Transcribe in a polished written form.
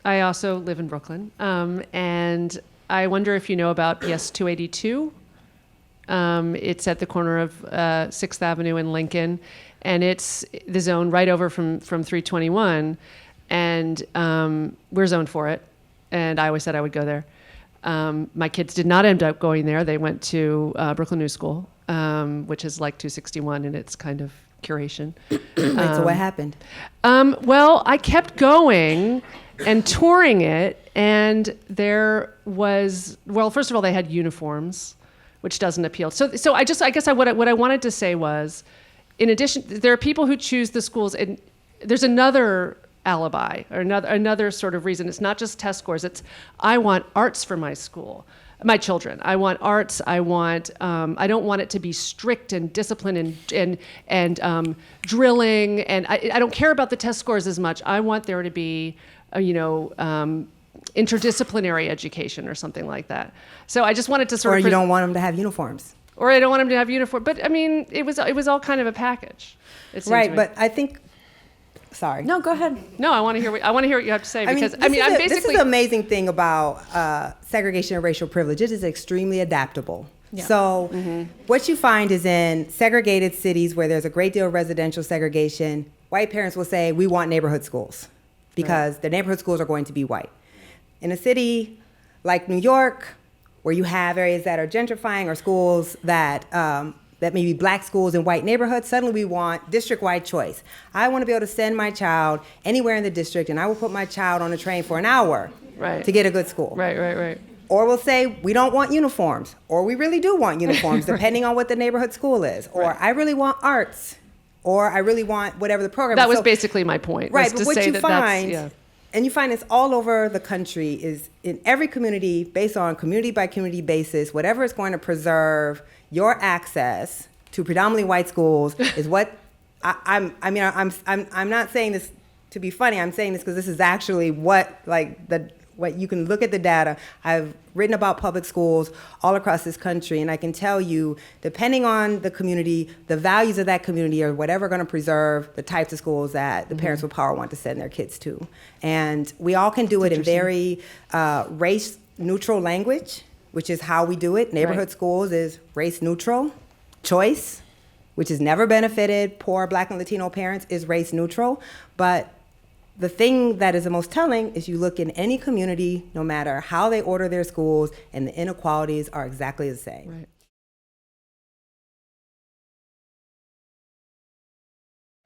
I also live in Brooklyn. And I wonder if you know about PS 282. It's at the corner of 6th Avenue and Lincoln. And it's the zone right over from 321. And we're zoned for it. And I always said I would go there. My kids did not end up going there. They went to Brooklyn New School, which is like 261 in its kind of curation. Right, so what happened? Well, I kept going and touring it, and there was, well, first of all, they had uniforms, which doesn't appeal. So I guess what I wanted to say was, in addition, there are people who choose the schools, and there's another alibi or another sort of reason. It's not just test scores. It's I want arts for my school, my children. I want arts. I don't want it to be strict and disciplined and drilling. And I don't care about the test scores as much. I want there to be, interdisciplinary education or something like that. So I just wanted to sort of. Or you don't want them to have uniforms. Or I don't want them to have uniform. But I mean, it was all kind of a package. Right, but I think. Sorry. No, go ahead. No, I want to hear what you have to say, because this is the amazing thing about segregation and racial privilege. It is extremely adaptable. Yeah. So what you find is in segregated cities where there's a great deal of residential segregation, white parents will say, we want neighborhood schools because the neighborhood schools are going to be white. In a city like New York, where you have areas that are gentrifying or schools that may be black schools in white neighborhoods, suddenly we want district-wide choice. I want to be able to send my child anywhere in the district, and I will put my child on a train for an hour to get a good school. Right. Or we'll say, we don't want uniforms, or we really do want uniforms, depending on what the neighborhood school is. Or I really want arts, or I really want whatever the program is. That was basically my point. Right, but what you find, and you find this all over the country, is in every community, based on community by community basis, whatever is going to preserve your access to predominantly white schools is what I'm not saying this to be funny. I'm saying this because this is actually what you can look at the data. I've written about public schools all across this country, and I can tell you, depending on the community, the values of that community are whatever going to preserve the types of schools that the parents with power want to send their kids to. And we all can do it in very race-neutral language, which is how we do it. Neighborhood schools is race-neutral. Choice, which has never benefited poor Black and Latino parents, is race-neutral. But the thing that is the most telling is you look in any community, no matter how they order their schools, and the inequalities are exactly the same. Right.